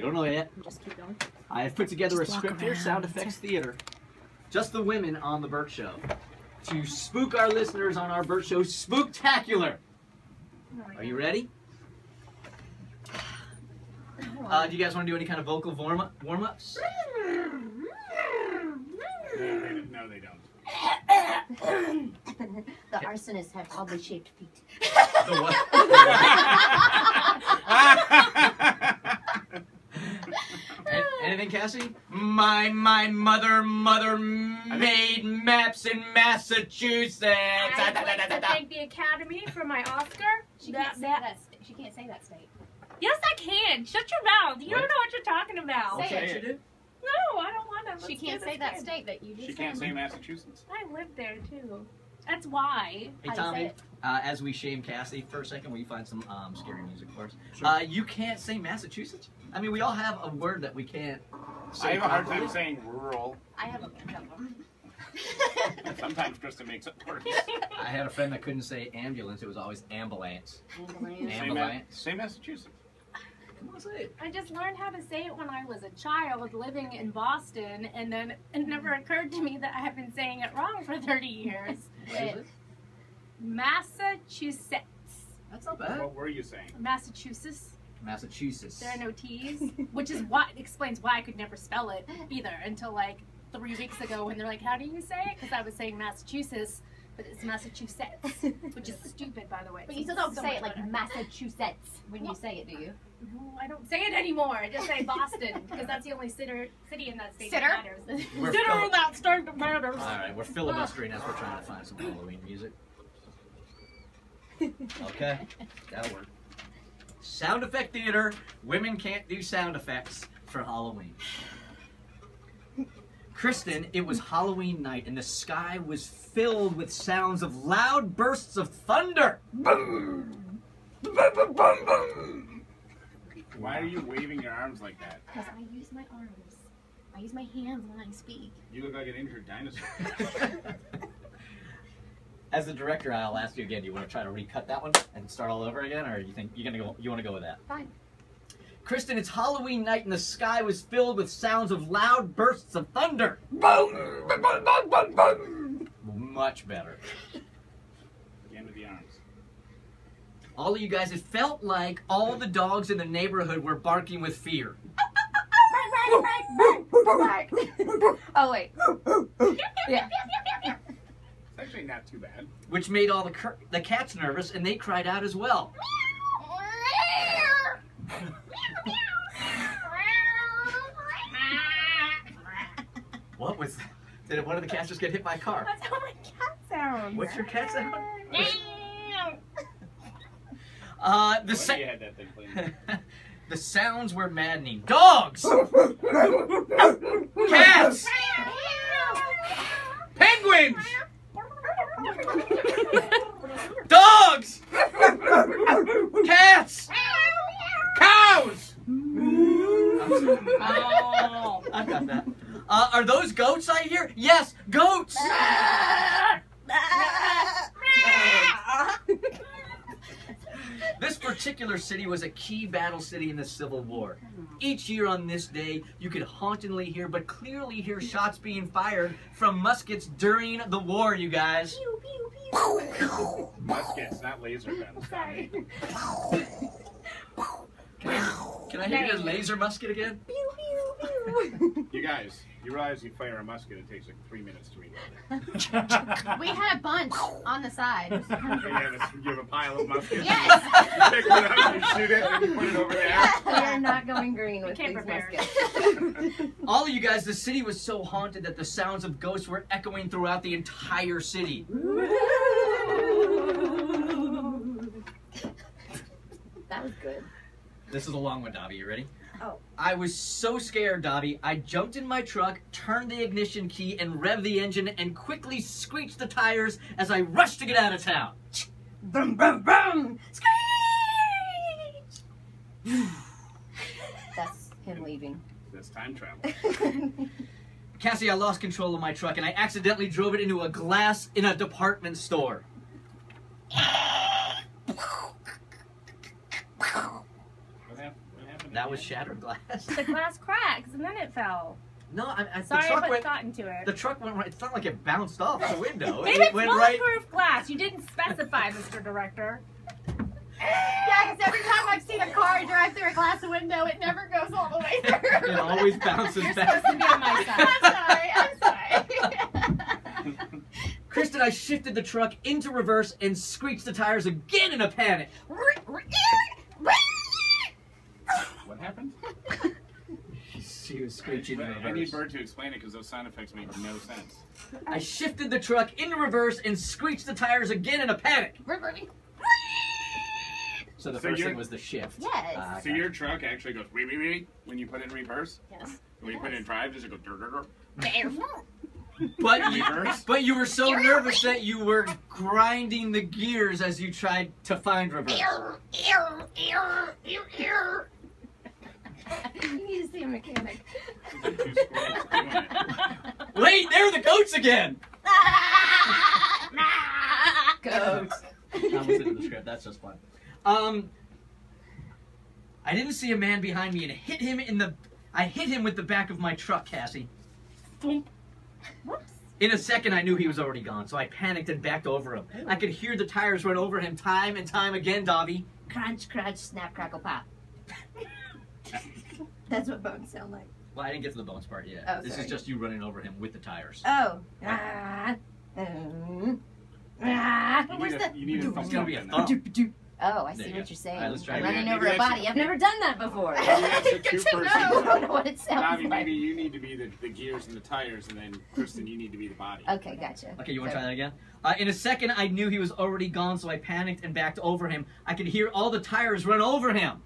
You don't know yet? Just keep going. I have put together Just a walk script here, around. Sound Effects Theater. Just the women on the Burt Show. To spook our listeners on our Burt Show Spooktacular. Are you ready? Do you guys want to do any kind of vocal warm-ups? No, they don't. The arsonists have oddly shaped feet. The what? Anything, Cassie? My mother made maps in Massachusetts. I'd like to thank the Academy for my Oscar. She can't say that. She can't say that state. Yes, I can. Shut your mouth. You don't know what you're talking about. Say Say it. it. No, I don't want to. She can't say that state that you just She said. can't say Massachusetts. I lived there too. That's why. Hey, How do you say Tommy, it? as we shame Cassie for a second, will you find some scary music for us? You can't say Massachusetts? I mean, we all have a word that we can't say I have a hard properly. time saying rural. I have a problem. Sometimes Krista makes it worse. I had a friend that couldn't say ambulance. It was always ambulance. Ambulance. Ambulance. Say Massachusetts. Come on, say it. I just learned how to say it when I was a child living in Boston, and then it never occurred to me that I have been saying it wrong for 30 years. What is it? Massachusetts. That's not bad. What were you saying? Massachusetts. Massachusetts. There are no T's, which is what explains why I could never spell it either until like 3 weeks ago when they're like, how do you say it? Because I was saying Massachusetts, but it's Massachusetts, which is stupid, by the way. But you still don't So say much it like better. Massachusetts when you say it, do you? No, I don't say it anymore. I just say Boston because that's the only city in that state Sitter? that matters. We're Sitter fili- in that state that matters. All right, we're filibustering as we're trying to find some Halloween music. Okay, that'll work. Sound Effect Theater. Women can't do sound effects for Halloween. Kristen, it was Halloween night and the sky was filled with sounds of loud bursts of thunder. Why are you waving your arms like that? Because I use my arms. I use my hands when I speak. You look like an injured dinosaur. As the director, I'll ask you again. Do you want to try to recut that one and start all over again, or you think you're gonna go? You want to go with that? Fine. Kristen, it's Halloween night and the sky was filled with sounds of loud bursts of thunder. Much better. The end of the arms. All of you guys, it felt like all the dogs in the neighborhood were barking with fear. Oh, wait. Yeah. It's actually not too bad. Which made all the cats nervous, and they cried out as well. What was that? Did one of the cats just get hit by a car? That's how my cat sounds. What's your cat sound? The When sa- you had that thing playing. the sounds were maddening. Dogs! Cats! Penguins! Dogs! Cats! Cows! Oh, I've got that. Are those goats I hear? Yes, goats! This particular city was a key battle city in the Civil War. Each year on this day, you could hauntingly hear, but clearly hear shots being fired from muskets during the war, you guys. Muskets, not laser guns. Sorry. Can I hear your laser musket again? You guys, you realize you fire a musket, it takes like 3 minutes to reload it. We had a bunch on the side. You have a pile of muskets. Yes. You pick one up, you shoot it, and you put it over there. We are not going green with Came these prepared. muskets. All of you guys, the city was so haunted that the sounds of ghosts were echoing throughout the entire city. That was good. This is a long one, Dobby. You ready? Oh. I was so scared, Dobby. I jumped in my truck, turned the ignition key, and revved the engine, and quickly screeched the tires as I rushed to get out of town. Boom, boom, boom! Screech! That's him leaving. That's time travel. Cassie, I lost control of my truck, and I accidentally drove it into a glass in a department store. What happened That was shattered glass. The glass cracks and then it fell. No, the Sorry, I truck put went. thought into it. The truck went right. It's not like it bounced off the window. Maybe It it's went right. bulletproof glass. You didn't specify, Mr. Director. Yeah, because every time I've seen a car drive through a glass window, it never goes all the way through. It always bounces You're back. supposed to be on my side. I'm sorry. Kristen, I shifted the truck into reverse and screeched the tires again in a panic. What happened? She was screeching in I need reverse. Bird to explain it because those sound effects make no sense. I shifted the truck into reverse and screeched the tires again in a panic. So the So first you're- thing was the shift. Yes. So your truck actually goes wee wee wee when you put it in reverse. Yes. When you put it in drive, does it go dur dur dur? But you were so nervous that you were grinding the gears as you tried to find reverse. You need to see a mechanic. Those are two squirrels doing it. Wait, there are the goats again. Goats. That was in the script. That's just fun. I didn't see a man behind me and hit him in the. I hit him with the back of my truck, Cassie. Whoops. In a second, I knew he was already gone, so I panicked and backed over him. I could hear the tires run over him time and time again, Dobby. Crunch, crunch, snap, crackle, pop. That's what bones sound like. Well, I didn't get to the bones part yet. Oh, This is sorry. just you running over him with the tires. Oh. You need a It's thumb gonna be a in thump. there. Oh, I There see you what go. you're saying. All right, let's try I'm it running again. over Maybe a that's body. I've never done that before. Maybe that's a Good to two-person. know. I don't know what it sounds Bobby, like. maybe you need to be the gears and the tires, and then Kristen, you need to be the body. Okay, gotcha. Okay, you want to try that again? In a second, I knew he was already gone, so I panicked and backed over him. I could hear all the tires run over him.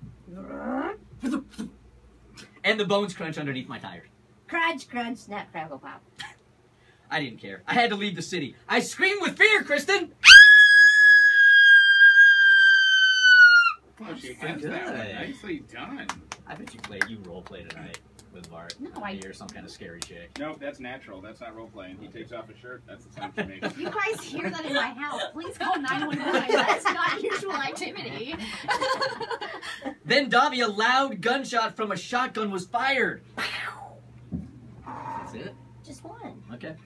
And the bones crunch underneath my tires. Crunch, crunch, snap, crackle, pop. I didn't care. I had to leave the city. I screamed with fear, Kristen! Oh, she That's has that one. good. Nicely done. I bet you role play tonight with Bart. No, You're some kind of scary chick. Nope, that's natural. That's not role playing. He takes off his shirt. That's the sound she makes. You guys hear that in my house, please call 911. That's not usual activity. Then, Dobby, a loud gunshot from a shotgun was fired. That's it? Just one. Okay.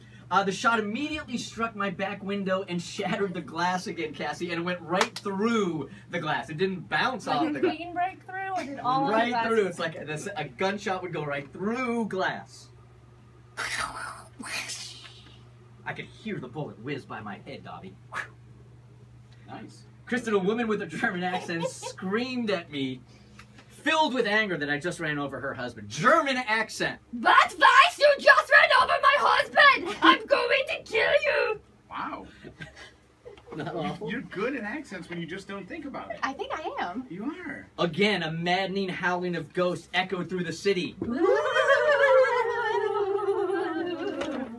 The shot immediately struck my back window and shattered the glass again, Cassie, and it went right through the glass. It didn't bounce off Like the a glass. clean breakthrough, or did all of the Right glass... through. It's like a gunshot would go right through glass. I could hear the bullet whiz by my head, Dobby. Nice. Kristen, a woman with a German accent, screamed at me, filled with anger that I just ran over her husband. German accent. But Vice, you just ran over my husband! I'm going to kill you! Wow. Not awful. You're good at accents when you just don't think about it. I think I am. You are. Again, a maddening howling of ghosts echoed through the city.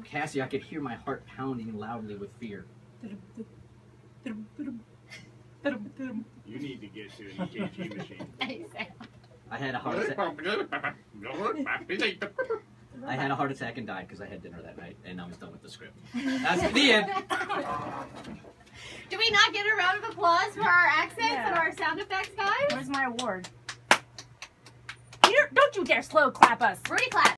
Cassie, I could hear my heart pounding loudly with fear. You need to get to an EKG machine. I had a heart attack and died because I had dinner that night, and I was done with the script. That's the end. Do we not get a round of applause for our accents Yeah. and our sound effects, guys? Where's my award? Don't you dare slow clap us. Rudy clap.